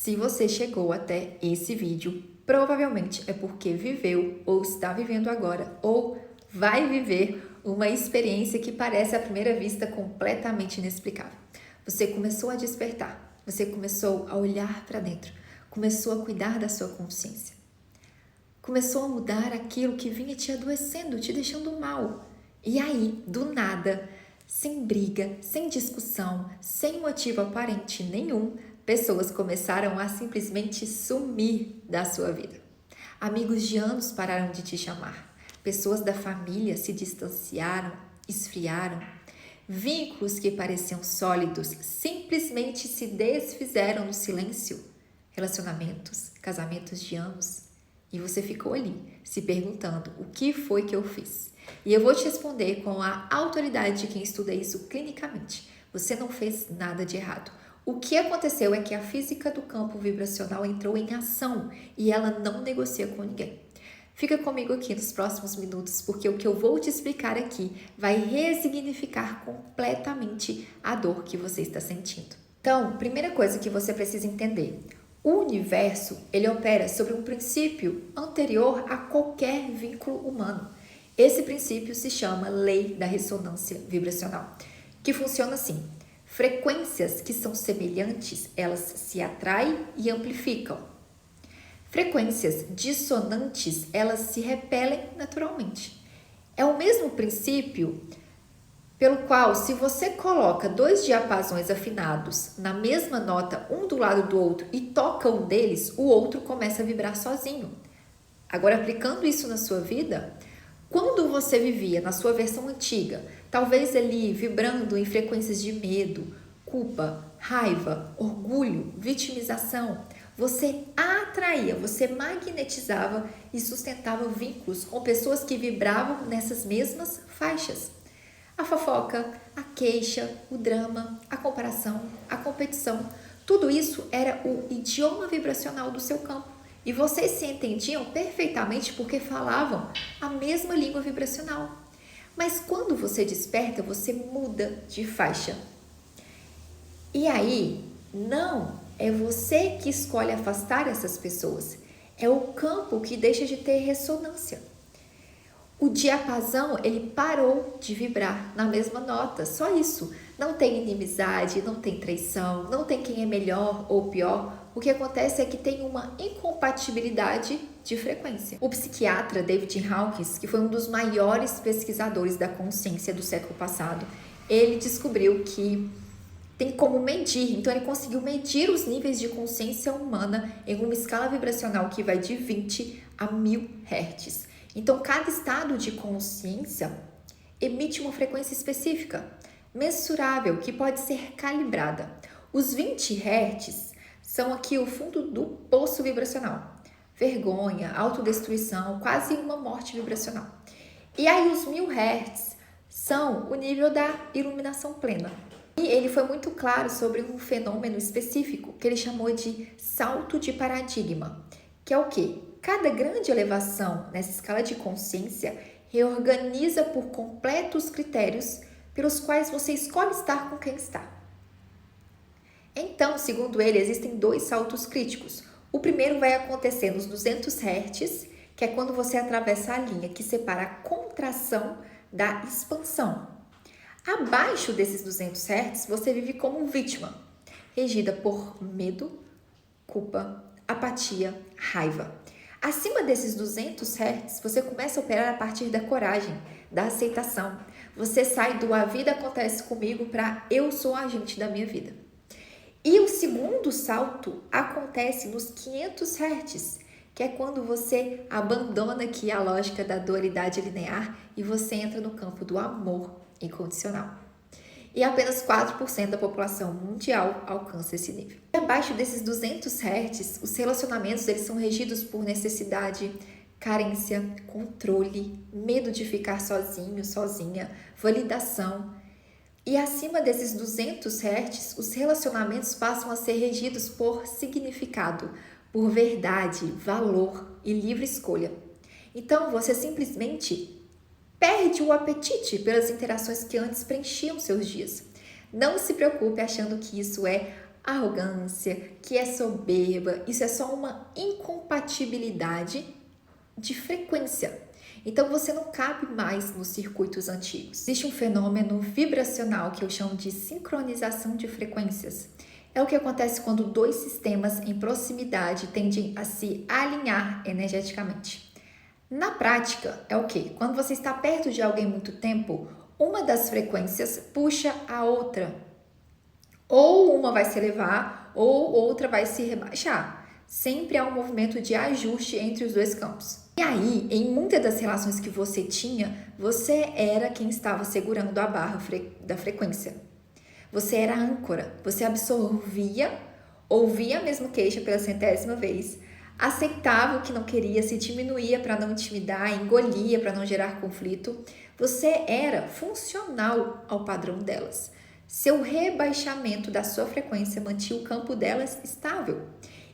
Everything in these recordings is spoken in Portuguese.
Se você chegou até esse vídeo, provavelmente é porque viveu ou está vivendo agora ou vai viver uma experiência que parece à primeira vista completamente inexplicável. Você começou a despertar, você começou a olhar para dentro, começou a cuidar da sua consciência. Começou a mudar aquilo que vinha te adoecendo, te deixando mal. E aí, do nada, sem briga, sem discussão, sem motivo aparente nenhum, pessoas começaram a simplesmente sumir da sua vida. Amigos de anos pararam de te chamar. Pessoas da família se distanciaram, esfriaram. Vínculos que pareciam sólidos simplesmente se desfizeram no silêncio. Relacionamentos, casamentos de anos. E você ficou ali, se perguntando o que foi que eu fiz. E eu vou te responder com a autoridade de quem estuda isso clinicamente. Você não fez nada de errado. O que aconteceu é que a física do campo vibracional entrou em ação e ela não negocia com ninguém. Fica comigo aqui nos próximos minutos, porque o que eu vou te explicar aqui vai resignificar completamente a dor que você está sentindo. Então, primeira coisa que você precisa entender: o universo, ele opera sobre um princípio anterior a qualquer vínculo humano. Esse princípio se chama Lei da Ressonância Vibracional, que funciona assim: frequências que são semelhantes, elas se atraem e amplificam. Frequências dissonantes, elas se repelem naturalmente. É o mesmo princípio pelo qual, se você coloca dois diapasões afinados na mesma nota, um do lado do outro, e toca um deles, o outro começa a vibrar sozinho. Agora, aplicando isso na sua vida, quando você vivia na sua versão antiga, talvez ali vibrando em frequências de medo, culpa, raiva, orgulho, vitimização, você atraía, você magnetizava e sustentava vínculos com pessoas que vibravam nessas mesmas faixas. A fofoca, a queixa, o drama, a comparação, a competição, tudo isso era o idioma vibracional do seu campo. E vocês se entendiam perfeitamente porque falavam a mesma língua vibracional. Mas quando você desperta, você muda de faixa. E aí, não é você que escolhe afastar essas pessoas. É o campo que deixa de ter ressonância. O diapasão, ele parou de vibrar na mesma nota, só isso. Não tem inimizade, não tem traição, não tem quem é melhor ou pior. O que acontece é que tem uma incompatibilidade de frequência. O psiquiatra David Hawkins, que foi um dos maiores pesquisadores da consciência do século passado, ele descobriu que tem como medir, então ele conseguiu medir os níveis de consciência humana em uma escala vibracional que vai de 20 a 1000 Hz. Então, cada estado de consciência emite uma frequência específica, mensurável, que pode ser calibrada. Os 20 Hz são aqui o fundo do poço vibracional. Vergonha, autodestruição, quase uma morte vibracional. E aí os 1000 Hz são o nível da iluminação plena. E ele foi muito claro sobre um fenômeno específico que ele chamou de salto de paradigma, que é o quê? Cada grande elevação nessa escala de consciência reorganiza por completo os critérios pelos quais você escolhe estar com quem está. Então, segundo ele, existem dois saltos críticos. O primeiro vai acontecer nos 200 Hz, que é quando você atravessa a linha que separa a contração da expansão. Abaixo desses 200 Hz, você vive como vítima, regida por medo, culpa, apatia, raiva. Acima desses 200 Hz, você começa a operar a partir da coragem, da aceitação. Você sai do a vida acontece comigo para eu sou agente da minha vida. E o segundo salto acontece nos 500 Hz, que é quando você abandona aqui a lógica da dualidade linear e você entra no campo do amor incondicional. E apenas 4% da população mundial alcança esse nível. E abaixo desses 200 Hz, os relacionamentos eles são regidos por necessidade, carência, controle, medo de ficar sozinho, sozinha, validação. E acima desses 200 Hz, os relacionamentos passam a ser regidos por significado, por verdade, valor e livre escolha. Então, você simplesmente perde o apetite pelas interações que antes preenchiam seus dias. Não se preocupe achando que isso é arrogância, que é soberba. Isso é só uma incompatibilidade de frequência. Então você não cabe mais nos circuitos antigos. Existe um fenômeno vibracional que eu chamo de sincronização de frequências. É o que acontece quando dois sistemas em proximidade tendem a se alinhar energeticamente. Na prática, é o quê? Quando você está perto de alguém muito tempo, uma das frequências puxa a outra. Ou uma vai se elevar, ou outra vai se rebaixar. Sempre há um movimento de ajuste entre os dois campos. E aí, em muitas das relações que você tinha, você era quem estava segurando a barra da frequência. Você era a âncora, você absorvia, ouvia a mesma queixa pela centésima vez, aceitava o que não queria, se diminuía para não intimidar, engolia para não gerar conflito. Você era funcional ao padrão delas. Seu rebaixamento da sua frequência mantinha o campo delas estável.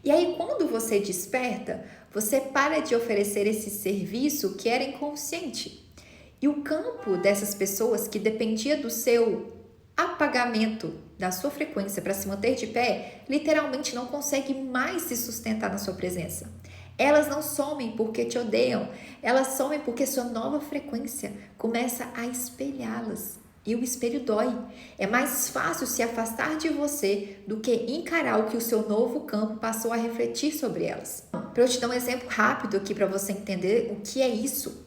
E aí, quando você desperta, você para de oferecer esse serviço que era inconsciente. E o campo dessas pessoas que dependia do seu apagamento da sua frequência para se manter de pé, literalmente não consegue mais se sustentar na sua presença. Elas não somem porque te odeiam, elas somem porque sua nova frequência começa a espelhá-las. E o espelho dói. É mais fácil se afastar de você do que encarar o que o seu novo campo passou a refletir sobre elas. Para eu te dar um exemplo rápido aqui para você entender o que é isso.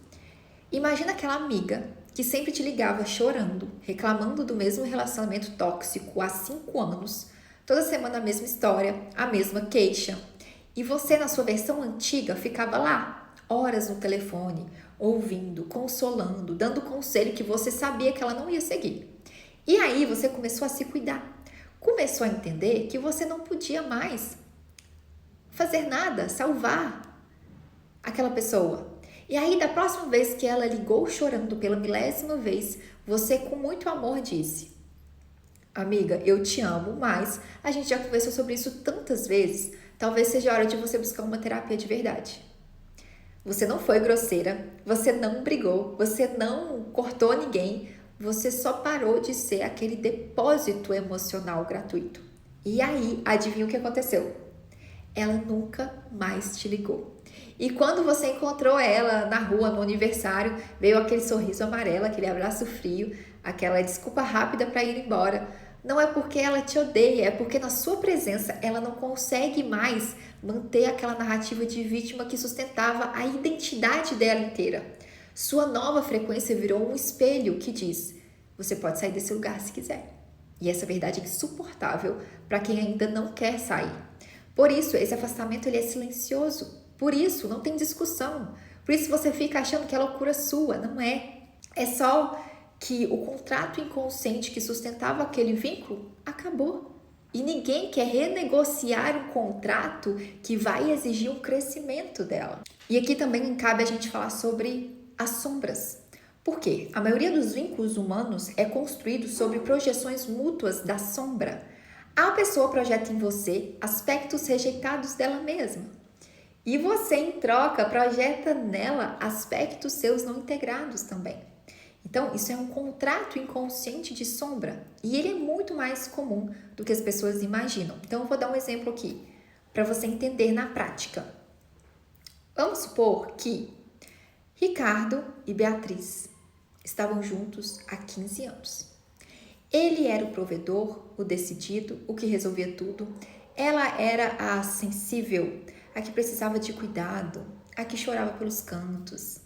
Imagina aquela amiga que sempre te ligava chorando, reclamando do mesmo relacionamento tóxico há 5 anos, toda semana a mesma história, a mesma queixa. E você, na sua versão antiga, ficava lá, horas no telefone, ouvindo, consolando, dando conselho que você sabia que ela não ia seguir. E aí você começou a se cuidar. Começou a entender que você não podia mais fazer nada, salvar aquela pessoa. E aí, da próxima vez que ela ligou chorando pela milésima vez, você com muito amor disse: amiga, eu te amo, mas a gente já conversou sobre isso tantas vezes, talvez seja a hora de você buscar uma terapia de verdade. Você não foi grosseira, você não brigou, você não cortou ninguém, você só parou de ser aquele depósito emocional gratuito. E aí, adivinha o que aconteceu? Ela nunca mais te ligou. E quando você encontrou ela na rua, no aniversário, veio aquele sorriso amarelo, aquele abraço frio, aquela desculpa rápida para ir embora. Não é porque ela te odeia, é porque na sua presença ela não consegue mais manter aquela narrativa de vítima que sustentava a identidade dela inteira. Sua nova frequência virou um espelho que diz: você pode sair desse lugar se quiser. E essa verdade é insuportável para quem ainda não quer sair. Por isso, esse afastamento ele é silencioso. Por isso, não tem discussão. Por isso você fica achando que é loucura sua. Não é. É só que o contrato inconsciente que sustentava aquele vínculo acabou. E ninguém quer renegociar um contrato que vai exigir um crescimento dela. E aqui também cabe a gente falar sobre as sombras. Por quê? A maioria dos vínculos humanos é construído sobre projeções mútuas da sombra. A pessoa projeta em você aspectos rejeitados dela mesma. E você, em troca, projeta nela aspectos seus não integrados também. Então, isso é um contrato inconsciente de sombra. E ele é muito mais comum do que as pessoas imaginam. Então, eu vou dar um exemplo aqui, para você entender na prática. Vamos supor que Ricardo e Beatriz estavam juntos há 15 anos. Ele era o provedor, o decidido, o que resolvia tudo. Ela era a sensível, a que precisava de cuidado, a que chorava pelos cantos.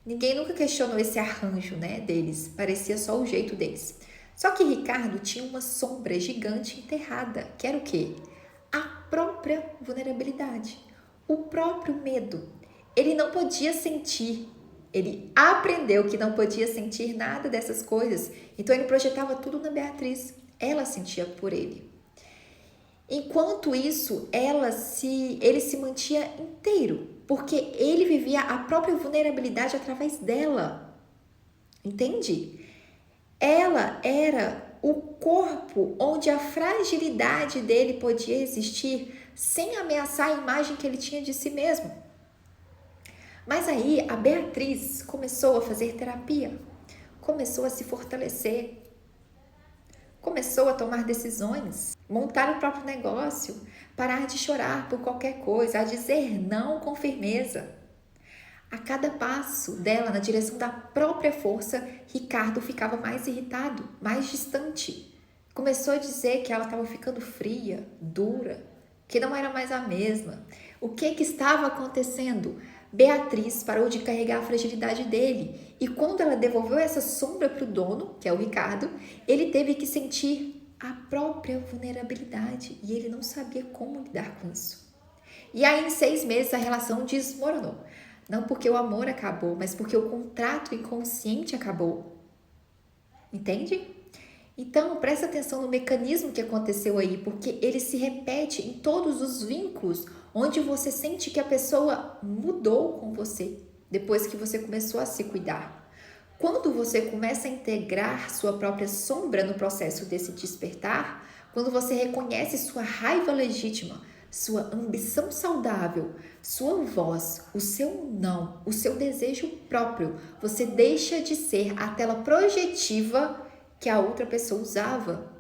Ninguém nunca questionou esse arranjo, deles, parecia só o jeito deles. Só que Ricardo tinha uma sombra gigante enterrada, que era o quê? A própria vulnerabilidade, o próprio medo. Ele não podia sentir, ele aprendeu que não podia sentir nada dessas coisas, então ele projetava tudo na Beatriz, ela sentia por ele. Enquanto isso, ele se mantinha inteiro, porque ele vivia a própria vulnerabilidade através dela. Entende? Ela era o corpo onde a fragilidade dele podia existir sem ameaçar a imagem que ele tinha de si mesmo. Mas aí a Beatriz começou a fazer terapia, começou a se fortalecer, começou a tomar decisões. montar o próprio negócio, parar de chorar por qualquer coisa, a dizer não com firmeza. A cada passo dela na direção da própria força, Ricardo ficava mais irritado, mais distante. Começou a dizer que ela estava ficando fria, dura, que não era mais a mesma. O que estava acontecendo? Beatriz parou de carregar a fragilidade dele e quando ela devolveu essa sombra para o dono, que é o Ricardo, ele teve que sentir a própria vulnerabilidade e ele não sabia como lidar com isso. E aí, em 6 meses, a relação desmoronou. Não porque o amor acabou, mas porque o contrato inconsciente acabou. Entende? Então, presta atenção no mecanismo que aconteceu aí, porque ele se repete em todos os vínculos onde você sente que a pessoa mudou com você, depois que você começou a se cuidar. Quando você começa a integrar sua própria sombra no processo desse despertar, quando você reconhece sua raiva legítima, sua ambição saudável, sua voz, o seu não, o seu desejo próprio, você deixa de ser a tela projetiva que a outra pessoa usava.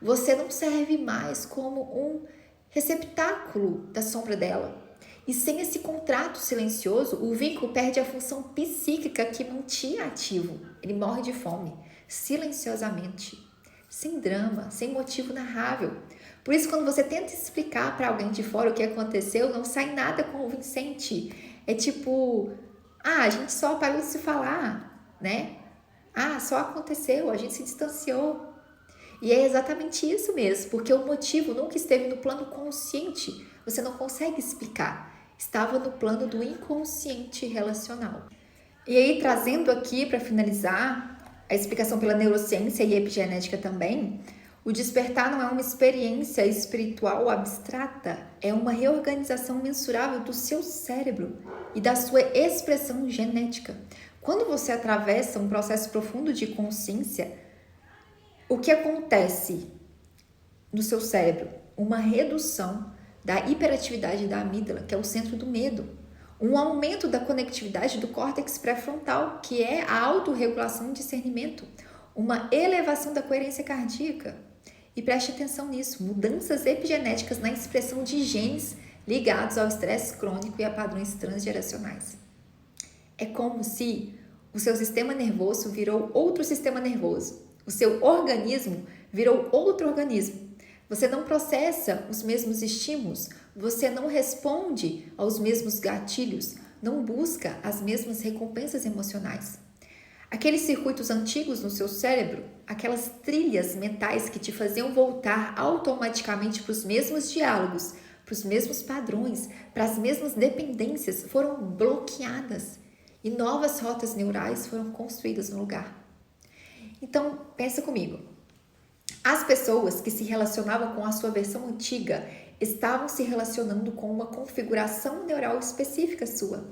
Você não serve mais como um receptáculo da sombra dela. E sem esse contrato silencioso, o vínculo perde a função psíquica que mantinha ativo. Ele morre de fome, silenciosamente, sem drama, sem motivo narrável. Por isso, quando você tenta explicar para alguém de fora o que aconteceu, não sai nada convincente. É tipo, a gente só parou de se falar, né? Só aconteceu, a gente se distanciou. E é exatamente isso mesmo, porque o motivo nunca esteve no plano consciente. Você não consegue explicar. Estava no plano do inconsciente relacional. E aí, trazendo aqui para finalizar a explicação pela neurociência e epigenética também, o despertar não é uma experiência espiritual abstrata, é uma reorganização mensurável do seu cérebro e da sua expressão genética. Quando você atravessa um processo profundo de consciência, o que acontece no seu cérebro? Uma redução da hiperatividade da amígdala, que é o centro do medo. Um aumento da conectividade do córtex pré-frontal, que é a autorregulação e discernimento. Uma elevação da coerência cardíaca. E preste atenção nisso, mudanças epigenéticas na expressão de genes ligados ao estresse crônico e a padrões transgeracionais. É como se o seu sistema nervoso virou outro sistema nervoso. O seu organismo virou outro organismo. Você não processa os mesmos estímulos, você não responde aos mesmos gatilhos, não busca as mesmas recompensas emocionais. Aqueles circuitos antigos no seu cérebro, aquelas trilhas mentais que te faziam voltar automaticamente para os mesmos diálogos, para os mesmos padrões, para as mesmas dependências, foram bloqueadas e novas rotas neurais foram construídas no lugar. Então, pensa comigo. As pessoas que se relacionavam com a sua versão antiga estavam se relacionando com uma configuração neural específica sua,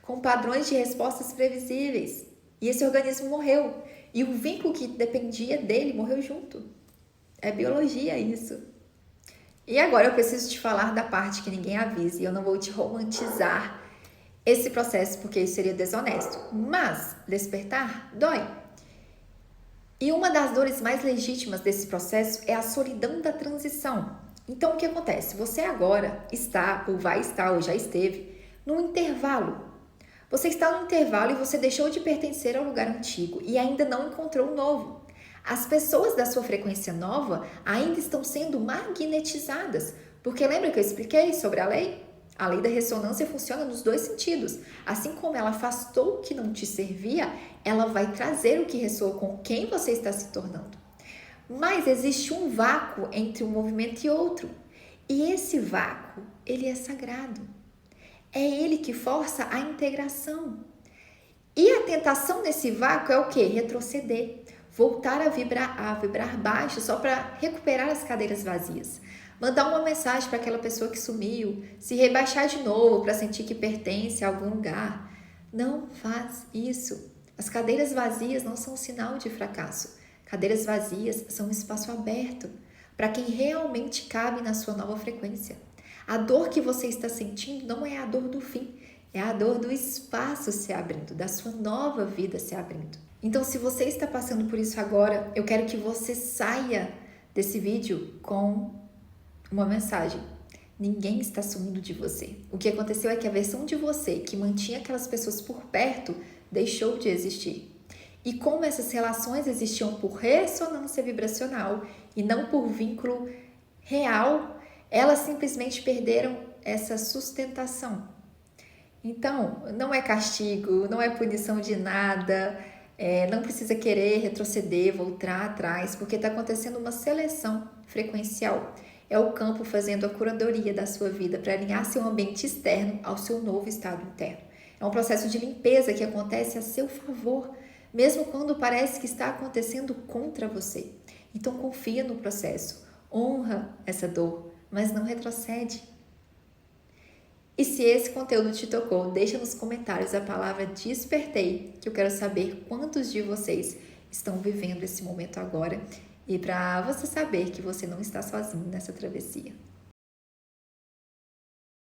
com padrões de respostas previsíveis. E esse organismo morreu. E o vínculo que dependia dele morreu junto. É biologia isso. E agora eu preciso te falar da parte que ninguém avisa. E eu não vou te romantizar esse processo, porque isso seria desonesto. Mas despertar dói. E uma das dores mais legítimas desse processo é a solidão da transição. Então, o que acontece? Você agora está, ou vai estar, ou já esteve, num intervalo. Você está no intervalo e você deixou de pertencer ao lugar antigo e ainda não encontrou o novo. As pessoas da sua frequência nova ainda estão sendo magnetizadas, porque lembra que eu expliquei sobre a lei? A lei da ressonância funciona nos dois sentidos. Assim como ela afastou o que não te servia, ela vai trazer o que ressoa com quem você está se tornando. Mas existe um vácuo entre um movimento e outro. E esse vácuo, ele é sagrado. É ele que força a integração. E a tentação nesse vácuo é o quê? Retroceder. Voltar a vibrar baixo só para recuperar as cadeiras vazias. Mandar uma mensagem para aquela pessoa que sumiu, se rebaixar de novo para sentir que pertence a algum lugar. Não faz isso. As cadeiras vazias não são sinal de fracasso. Cadeiras vazias são um espaço aberto para quem realmente cabe na sua nova frequência. A dor que você está sentindo não é a dor do fim, é a dor do espaço se abrindo, da sua nova vida se abrindo. Então, se você está passando por isso agora, eu quero que você saia desse vídeo com Uma mensagem: ninguém está sumindo de você. O que aconteceu é que a versão de você que mantinha aquelas pessoas por perto deixou de existir. E como essas relações existiam por ressonância vibracional e não por vínculo real, elas simplesmente perderam essa sustentação. Então, não é castigo, não é punição de nada, não precisa querer retroceder, voltar atrás, porque está acontecendo uma seleção frequencial. É o campo fazendo a curadoria da sua vida para alinhar seu ambiente externo ao seu novo estado interno. É um processo de limpeza que acontece a seu favor, mesmo quando parece que está acontecendo contra você. Então confia no processo, honra essa dor, mas não retrocede. E se esse conteúdo te tocou, deixa nos comentários a palavra despertei, que eu quero saber quantos de vocês estão vivendo esse momento agora e para você saber que você não está sozinho nessa travessia.